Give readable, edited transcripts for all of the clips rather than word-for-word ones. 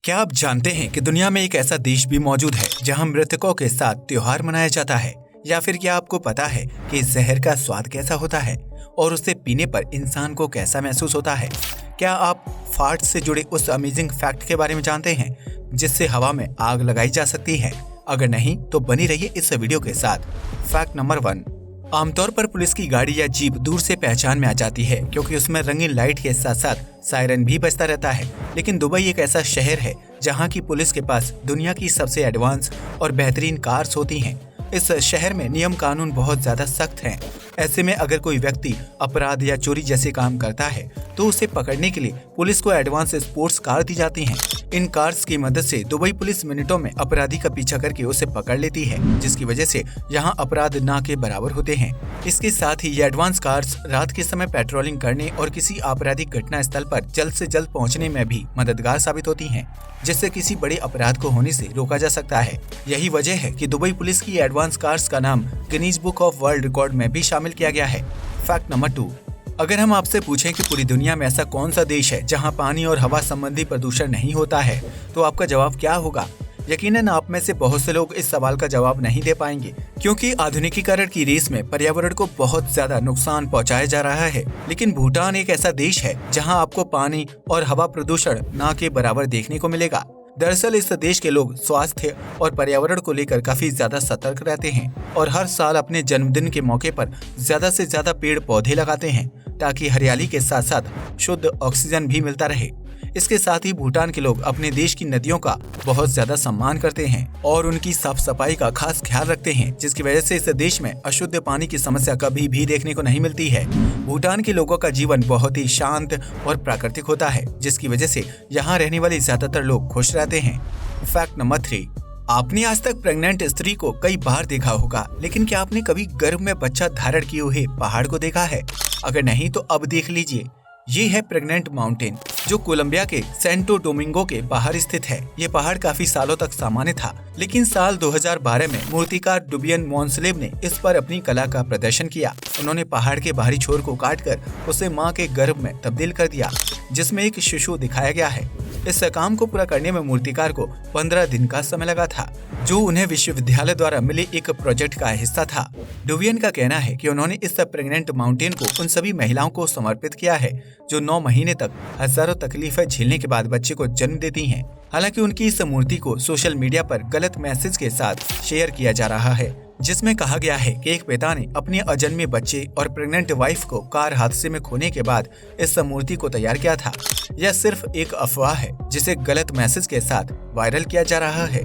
क्या आप जानते हैं कि दुनिया में एक ऐसा देश भी मौजूद है जहां मृतकों के साथ त्योहार मनाया जाता है? या फिर क्या आपको पता है कि इस जहर का स्वाद कैसा होता है और उसे पीने पर इंसान को कैसा महसूस होता है? क्या आप फार्ट से जुड़े उस अमेजिंग फैक्ट के बारे में जानते हैं जिससे हवा में आग लगाई जा सकती है? अगर नहीं तो बनी रहिए इस वीडियो के साथ। Fact number 1। आमतौर पर पुलिस की गाड़ी या जीप दूर से पहचान में आ जाती है क्योंकि उसमें रंगीन लाइट के साथ साथ सायरन भी बजता रहता है। लेकिन दुबई एक ऐसा शहर है जहां की पुलिस के पास दुनिया की सबसे एडवांस और बेहतरीन कार्स होती हैं। इस शहर में नियम कानून बहुत ज्यादा सख्त हैं। ऐसे में अगर कोई व्यक्ति अपराध या चोरी जैसे काम करता है तो उसे पकड़ने के लिए पुलिस को एडवांस स्पोर्ट्स कार दी जाती हैं। इन कार्स की मदद से दुबई पुलिस मिनटों में अपराधी का पीछा करके उसे पकड़ लेती है, जिसकी वजह से यहाँ अपराध ना के बराबर होते हैं। इसके साथ ही ये एडवांस कार्स रात के समय पेट्रोलिंग करने और किसी आपराधिक घटना स्थल पर जल्द से जल्द पहुँचने में भी मददगार साबित होती हैं, जिससे किसी बड़े अपराध को होने से रोका जा सकता है। यही वजह है कि दुबई पुलिस की एडवांस कार्स का नाम Guinness book of world record में भी शामिल किया गया है। Fact number 2। अगर हम आपसे पूछें कि पूरी दुनिया में ऐसा कौन सा देश है जहां पानी और हवा संबंधी प्रदूषण नहीं होता है, तो आपका जवाब क्या होगा? यकीनन आप में से बहुत से लोग इस सवाल का जवाब नहीं दे पाएंगे, क्योंकि आधुनिकीकरण की रेस में पर्यावरण को बहुत ज्यादा नुकसान पहुंचाया जा रहा है। लेकिन भूटान एक ऐसा देश है जहां आपको पानी और हवा प्रदूषण ना के बराबर देखने को मिलेगा। दरअसल इस देश के लोग स्वास्थ्य और पर्यावरण को लेकर काफी ज्यादा सतर्क रहते हैं और हर साल अपने जन्मदिन के मौके पर ज्यादा से ज्यादा पेड़ पौधे लगाते हैं ताकि हरियाली के साथ साथ शुद्ध ऑक्सीजन भी मिलता रहे। इसके साथ ही भूटान के लोग अपने देश की नदियों का बहुत ज्यादा सम्मान करते हैं और उनकी साफ सफाई का खास ख्याल रखते हैं, जिसकी वजह से इस देश में अशुद्ध पानी की समस्या कभी भी देखने को नहीं मिलती है। भूटान के लोगों का जीवन बहुत ही शांत और प्राकृतिक होता है, जिसकी वजह से यहाँ रहने वाले ज्यादातर लोग खुश रहते हैं। Fact number 3। आपने आज तक प्रेग्नेंट स्त्री को कई बार देखा होगा, लेकिन क्या आपने कभी गर्भ में बच्चा धारण किए हुए पहाड़ को देखा है? अगर नहीं तो अब देख लीजिए। ये है प्रेग्नेंट माउंटेन, जो कोलंबिया के सेंटो डोमिंगो के बाहर स्थित है। ये पहाड़ काफी सालों तक सामान्य था, लेकिन साल 2012 में मूर्तिकार डुबियन मॉन्सलेव ने इस पर अपनी कला का प्रदर्शन किया। उन्होंने पहाड़ के बाहरी छोर को काटकर उसे मां के गर्भ में तब्दील कर दिया, जिसमें एक शिशु दिखाया गया है। इस काम को पूरा करने में मूर्तिकार को 15 दिन का समय लगा था, जो उन्हें विश्वविद्यालय द्वारा मिले एक प्रोजेक्ट का हिस्सा था। डुबियन का कहना है कि उन्होंने इस प्रेग्नेंट माउंटेन को उन सभी महिलाओं को समर्पित किया है जो 9 महीने तक हजारों तकलीफें झेलने के बाद बच्चे को जन्म देती हैं। हालांकि उनकी इस मूर्ति को सोशल मीडिया पर गलत मैसेज के साथ शेयर किया जा रहा है, जिसमें कहा गया है कि एक पिता ने अपने अजन्मे बच्चे और प्रेग्नेंट वाइफ को कार हादसे में खोने के बाद इस मूर्ति को तैयार किया था। यह सिर्फ एक अफवाह है जिसे गलत मैसेज के साथ वायरल किया जा रहा है।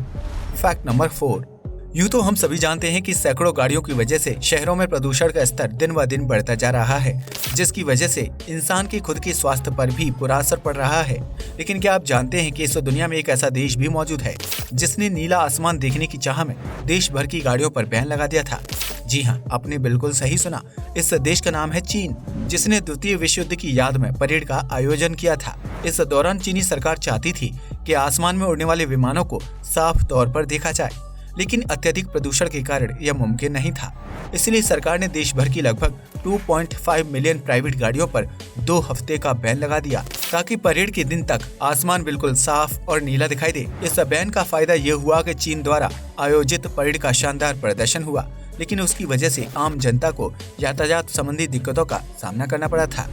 Fact number 4। यूँ तो हम सभी जानते हैं कि सैकड़ों गाड़ियों की वजह से शहरों में प्रदूषण का स्तर दिन ब दिन बढ़ता जा रहा है, जिसकी वजह से इंसान की खुद की स्वास्थ्य पर भी बुरा असर पड़ रहा है। लेकिन क्या आप जानते हैं कि इस दुनिया में एक ऐसा देश भी मौजूद है जिसने नीला आसमान देखने की चाह में देश भर की गाड़ियों पर बैन लगा दिया था? जी हाँ, आपने बिल्कुल सही सुना। इस देश का नाम है चीन, जिसने द्वितीय विश्व युद्ध की याद में परेड का आयोजन किया था। इस दौरान चीनी सरकार चाहती थी कि आसमान में उड़ने वाले विमानों को साफ तौर पर देखा जाए, लेकिन अत्यधिक प्रदूषण के कारण यह मुमकिन नहीं था। इसलिए सरकार ने देश भर की लगभग 2.5 मिलियन प्राइवेट गाड़ियों पर 2 हफ्ते का बैन लगा दिया, ताकि परेड के दिन तक आसमान बिल्कुल साफ और नीला दिखाई दे। इस बैन का फायदा ये हुआ कि चीन द्वारा आयोजित परेड का शानदार प्रदर्शन हुआ, लेकिन उसकी वजह से आम जनता को यातायात संबंधी दिक्कतों का सामना करना पड़ा था।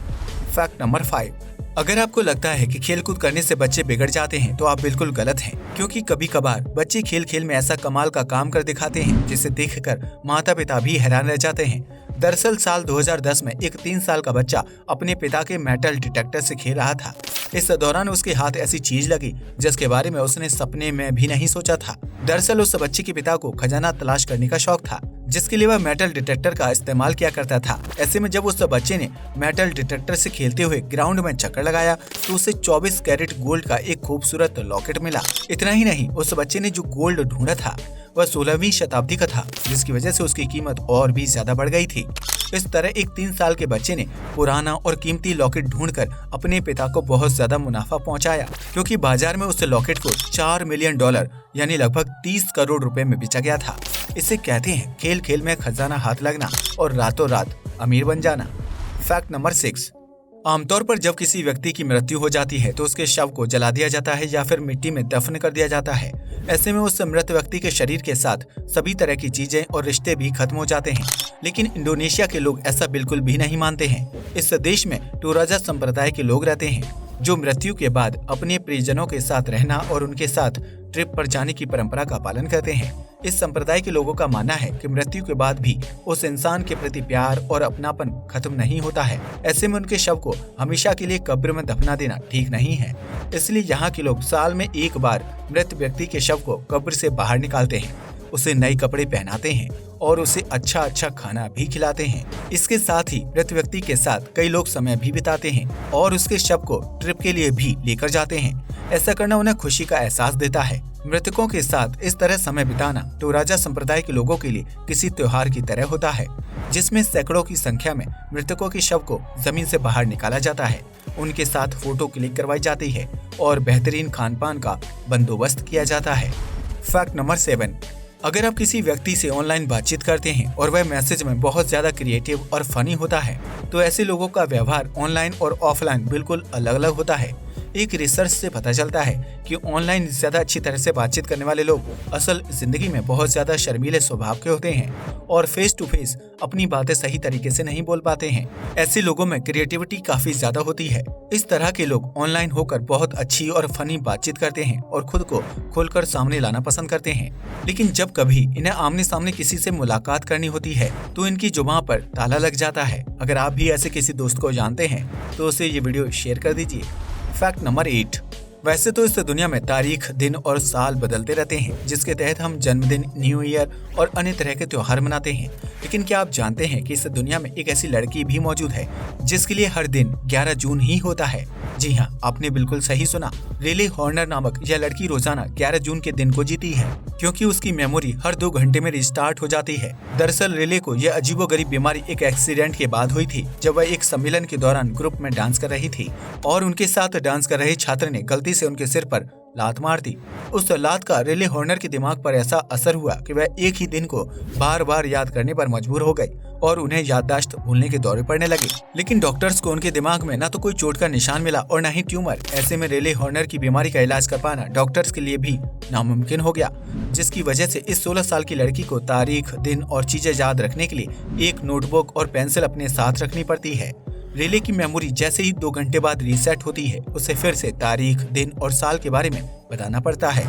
Fact number 5। अगर आपको लगता है कि खेल कूद करने से बच्चे बिगड़ जाते हैं तो आप बिल्कुल गलत हैं, क्योंकि कभी कभार बच्चे खेल खेल में ऐसा कमाल का काम कर दिखाते हैं जिसे देखकर माता पिता भी हैरान रह जाते हैं। दरअसल साल 2010 में एक 3 साल का बच्चा अपने पिता के मेटल डिटेक्टर से खेल रहा था। इस दौरान उसके हाथ ऐसी चीज लगी जिसके बारे में उसने सपने में भी नहीं सोचा था। दरअसल उस बच्चे के पिता को खजाना तलाश करने का शौक था, जिसके लिए वह मेटल डिटेक्टर का इस्तेमाल किया करता था। ऐसे में जब उस बच्चे ने मेटल डिटेक्टर से खेलते हुए ग्राउंड में चक्कर लगाया तो उसे 24 कैरेट गोल्ड का एक खूबसूरत लॉकेट मिला। इतना ही नहीं, उस बच्चे ने जो गोल्ड ढूंढा था वह 16वीं शताब्दी का था, जिसकी वजह से उसकी कीमत और भी ज्यादा बढ़ गई थी। इस तरह एक 3 साल के बच्चे ने पुराना और कीमती लॉकेट ढूंढकर अपने पिता को बहुत ज्यादा मुनाफा पहुंचाया, क्योंकि बाजार में उस लॉकेट को $4 मिलियन यानी लगभग 30 करोड़ रुपए में बेचा गया था। इसे कहते हैं खेल खेल में खजाना हाथ लगना और रातों रात अमीर बन जाना। Fact number 6। आमतौर पर जब किसी व्यक्ति की मृत्यु हो जाती है तो उसके शव को जला दिया जाता है या फिर मिट्टी में दफन कर दिया जाता है। ऐसे में उस मृत व्यक्ति के शरीर के साथ सभी तरह की चीजें और रिश्ते भी खत्म हो जाते हैं। लेकिन इंडोनेशिया के लोग ऐसा बिल्कुल भी नहीं मानते हैं। इस देश में टोराजा संप्रदाय के लोग रहते हैं जो मृत्यु के बाद अपने प्रियजनों के साथ रहना और उनके साथ ट्रिप पर जाने की परंपरा का पालन करते हैं। इस संप्रदाय के लोगों का मानना है कि मृत्यु के बाद भी उस इंसान के प्रति प्यार और अपनापन खत्म नहीं होता है। ऐसे में उनके शव को हमेशा के लिए कब्र में दफना देना ठीक नहीं है। इसलिए यहाँ के लोग साल में एक बार मृत व्यक्ति के शव को कब्र से बाहर निकालते हैं, उसे नए कपड़े पहनाते हैं और उसे अच्छा खाना भी खिलाते हैं। इसके साथ ही मृत व्यक्ति के साथ कई लोग समय भी बिताते हैं और उसके शव को ट्रिप के लिए भी लेकर जाते हैं। ऐसा करना उन्हें खुशी का एहसास देता है। मृतकों के साथ इस तरह समय बिताना टोराजा संप्रदाय के लोगों के लिए किसी त्योहार की तरह होता है, जिसमें सैकड़ों की संख्या में मृतकों के शव को जमीन से बाहर निकाला जाता है, उनके साथ फोटो क्लिक करवाई जाती है और बेहतरीन खान पान का बंदोबस्त किया जाता है। फैक्ट नंबर 7, अगर आप किसी व्यक्ति से ऑनलाइन बातचीत करते हैं और वह मैसेज में बहुत ज्यादा क्रिएटिव और फनी होता है तो ऐसे लोगों का व्यवहार ऑनलाइन और ऑफलाइन बिल्कुल अलग अलग होता है। एक रिसर्च से पता चलता है कि ऑनलाइन ज्यादा अच्छी तरह से बातचीत करने वाले लोग असल जिंदगी में बहुत ज्यादा शर्मीले स्वभाव के होते हैं और फेस टू फेस अपनी बातें सही तरीके से नहीं बोल पाते हैं। ऐसे लोगों में क्रिएटिविटी काफी ज्यादा होती है। इस तरह के लोग ऑनलाइन होकर बहुत अच्छी और फनी बातचीत करते हैं और खुद को खोलकर सामने लाना पसंद करते हैं। लेकिन जब कभी इन्हें आमने सामने किसी से मुलाकात करनी होती है तो इनकी जुबान पर ताला लग जाता है। अगर आप भी ऐसे किसी दोस्त को जानते हैं तो उसे ये वीडियो शेयर कर दीजिए। फैक्ट नंबर 8, वैसे तो इस दुनिया में तारीख, दिन और साल बदलते रहते हैं जिसके तहत हम जन्मदिन, न्यू ईयर और अन्य तरह के त्योहार मनाते हैं। लेकिन क्या आप जानते हैं कि इस दुनिया में एक ऐसी लड़की भी मौजूद है जिसके लिए हर दिन 11 जून ही होता है? जी हाँ, आपने बिल्कुल सही सुना। रिले हॉर्नर नामक यह लड़की रोजाना 11 जून के दिन को जीती है क्योंकि उसकी मेमोरी हर 2 घंटे में रिस्टार्ट हो जाती है। दरअसल रिले को यह अजीबोगरीब बीमारी एक एक्सीडेंट के बाद हुई थी जब वह एक सम्मेलन के दौरान ग्रुप में डांस कर रही थी और उनके साथ डांस कर रहे छात्र ने गलती से उनके सिर पर लात मार दी। उस लात का रिले हॉर्नर के दिमाग पर ऐसा असर हुआ कि वह एक ही दिन को बार बार याद करने पर मजबूर हो गई और उन्हें याददाश्त भूलने के दौरे पड़ने लगे। लेकिन डॉक्टर्स को उनके दिमाग में न तो कोई चोट का निशान मिला और न ही ट्यूमर। ऐसे में रिले हॉर्नर की बीमारी का इलाज कर पाना डॉक्टर्स के लिए भी नामुमकिन हो गया, जिसकी वजह से इस 16 साल की लड़की को तारीख, दिन और चीजें याद रखने के लिए एक नोटबुक और पेंसिल अपने साथ रखनी पड़ती है। रिले की मेमोरी जैसे ही 2 घंटे बाद रीसेट होती है उसे फिर से तारीख, दिन और साल के बारे में बताना पड़ता है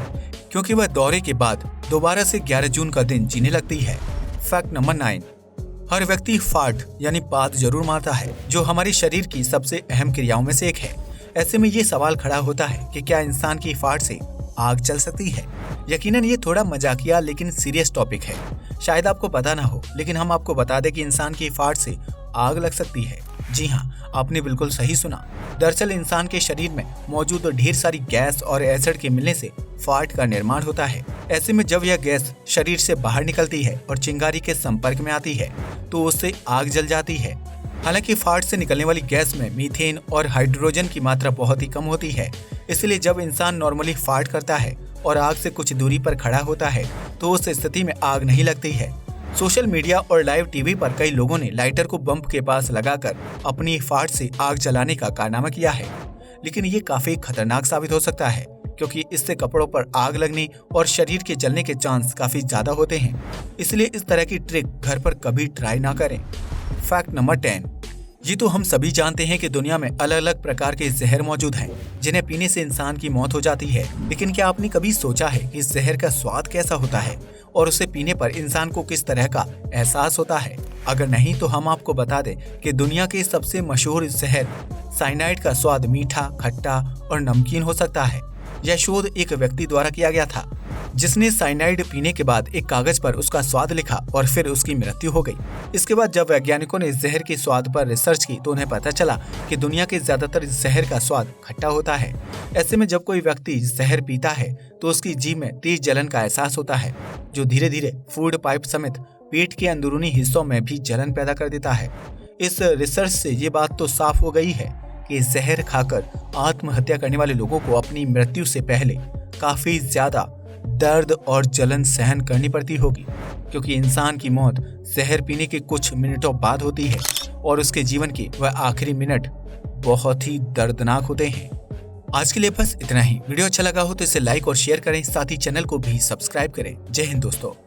क्योंकि वह दौरे के बाद दोबारा से 11 जून का दिन जीने लगती है। फैक्ट नंबर 9, हर व्यक्ति फार्ट यानी पाद जरूर मारता है जो हमारे शरीर की सबसे अहम क्रियाओं में से एक है। ऐसे में ये सवाल खड़ा होता है कि क्या इंसान की फार्ट से आग चल सकती है? यकीनन ये थोड़ा मजाकिया लेकिन सीरियस टॉपिक है। शायद आपको पता ना हो, लेकिन हम आपको बता दें कि इंसान की फार्ट से आग लग सकती है। जी हाँ, आपने बिल्कुल सही सुना। दरअसल इंसान के शरीर में मौजूद ढेर सारी गैस और एसिड के मिलने से फार्ट का निर्माण होता है। ऐसे में जब यह गैस शरीर से बाहर निकलती है और चिंगारी के संपर्क में आती है तो उससे आग जल जाती है। हालांकि फार्ट से निकलने वाली गैस में मीथेन और हाइड्रोजन की मात्रा बहुत ही कम होती है, इसलिए जब इंसान नॉर्मली फार्ट करता है और आग से कुछ दूरी पर खड़ा होता है तो उस स्थिति में आग नहीं लगती है। सोशल मीडिया और लाइव टीवी पर कई लोगों ने लाइटर को बम्प के पास लगाकर अपनी फार्ट से आग जलाने का कारनामा किया है, लेकिन ये काफी खतरनाक साबित हो सकता है क्योंकि इससे कपड़ों पर आग लगने और शरीर के जलने के चांस काफी ज्यादा होते हैं। इसलिए इस तरह की ट्रिक घर पर कभी ट्राई ना करें। फैक्ट नंबर 10, ये तो हम सभी जानते हैं कि दुनिया में अलग अलग प्रकार के जहर मौजूद हैं जिन्हें पीने से इंसान की मौत हो जाती है। लेकिन क्या आपने कभी सोचा है कि इस जहर का स्वाद कैसा होता है और उसे पीने पर इंसान को किस तरह का एहसास होता है? अगर नहीं तो हम आपको बता दें कि दुनिया के सबसे मशहूर जहर साइनाइड का स्वाद मीठा, खट्टा और नमकीन हो सकता है। यह शोध एक व्यक्ति द्वारा किया गया था जिसने साइनाइड पीने के बाद एक कागज पर उसका स्वाद लिखा और फिर उसकी मृत्यु हो गई। इसके बाद जब वैज्ञानिकों ने इस जहर के स्वाद पर रिसर्च की तो उन्हें पता चला कि दुनिया के ज्यादातर जहर का स्वाद खट्टा होता है। ऐसे में जब कोई व्यक्ति जहर पीता है तो उसकी जीभ में तेज जलन का एहसास होता है जो धीरे धीरे फूड पाइप समेत पेट के अंदरूनी हिस्सों में भी जलन पैदा कर देता है। इस रिसर्च से ये बात तो साफ हो गई है कि जहर खाकर आत्महत्या करने वाले लोगों को अपनी मृत्यु से पहले काफी ज्यादा दर्द और जलन सहन करनी पड़ती होगी क्योंकि इंसान की मौत जहर पीने के कुछ मिनटों बाद होती है और उसके जीवन के वह आखिरी मिनट बहुत ही दर्दनाक होते हैं। आज के लिए बस इतना ही। वीडियो अच्छा लगा हो तो इसे लाइक और शेयर करें, साथ ही चैनल को भी सब्सक्राइब करें। जय हिंद दोस्तों।